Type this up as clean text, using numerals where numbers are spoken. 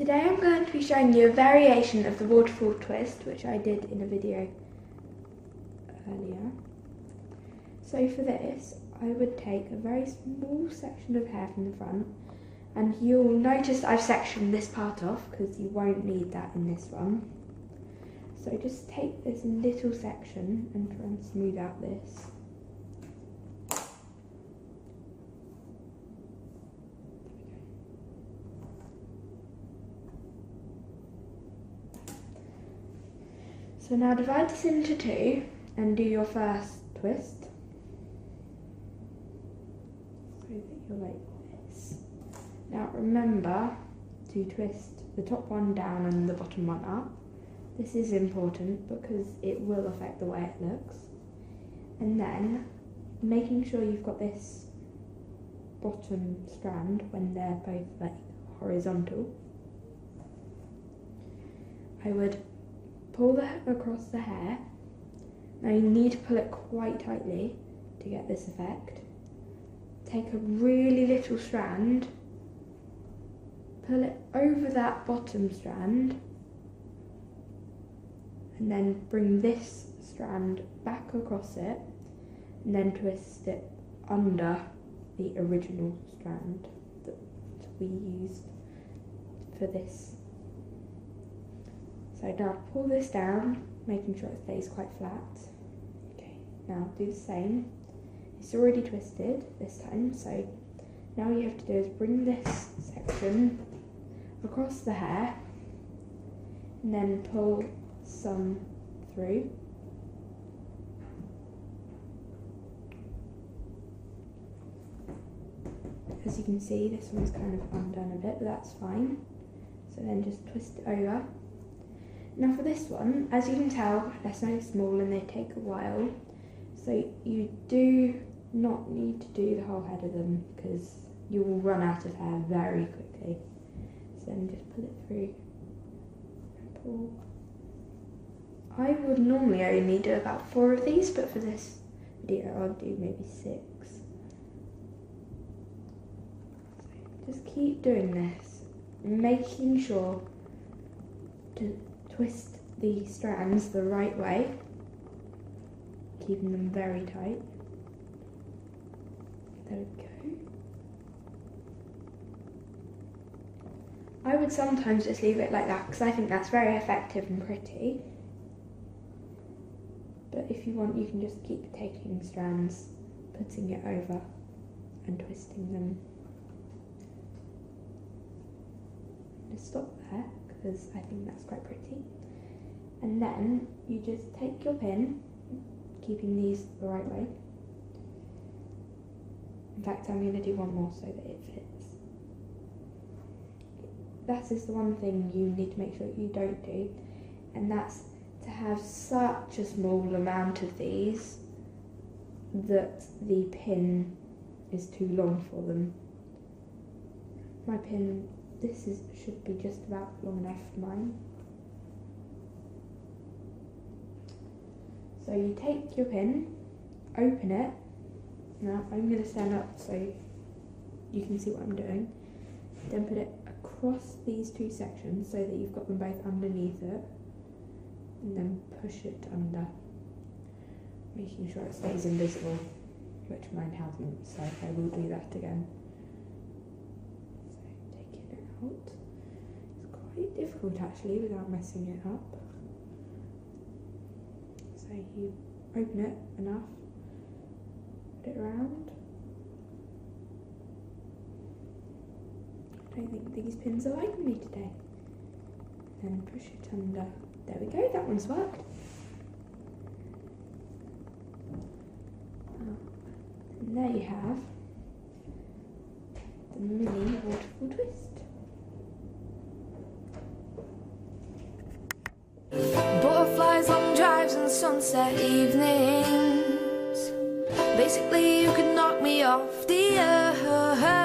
Today I'm going to be showing you a variation of the waterfall twist, which I did in a video earlier. So for this, I would take a very small section of hair from the front, and you'll notice I've sectioned this part off because you won't need that in this one. So just take this little section and try and smooth out this. So now divide this into two and do your first twist. So that you're like this. Now remember to twist the top one down and the bottom one up. This is important because it will affect the way it looks. And then making sure you've got this bottom strand when they're both like horizontal. I would pull that across the hair. Now you need to pull it quite tightly to get this effect. Take a really little strand, pull it over that bottom strand, and then bring this strand back across it, and then twist it under the original strand that we used for this. So now pull this down, making sure it stays quite flat. Okay, now do the same. It's already twisted this time, so now all you have to do is bring this section across the hair and then pull some through. As you can see, this one's kind of undone a bit, but that's fine. So then just twist it over. Now for this one, as you can tell, they're so small and they take a while, so you do not need to do the whole head of them because you will run out of hair very quickly. So then just pull it through and pull. I would normally only do about 4 of these, but for this video I'll do maybe 6. So just keep doing this, making sure to twist the strands the right way, keeping them very tight. There we go. I would sometimes just leave it like that because I think that's very effective and pretty. But if you want, you can just keep taking strands, putting it over and twisting them. Just stop there, because I think that's quite pretty. And then you just take your pin, keeping these the right way. In fact, I'm going to do one more so that it fits. That is the one thing you need to make sure you don't do, and that's to have such a small amount of these that the pin is too long for them. My pin, should be just about long enough for mine. So you take your pin, open it. Now I'm going to stand up so you can see what I'm doing. Then put it across these two sections so that you've got them both underneath it. And then push it under, making sure it stays invisible, which mine hasn't, so I will do that again. So taking it out. It's quite difficult actually without messing it up. So you open it enough, put it around. I don't think these pins are liking me today. Then push it under. There we go, that one's worked. And there you have the mini waterfall twist. Butterflies, long drives and sunset evenings. Basically you could knock me off the earth.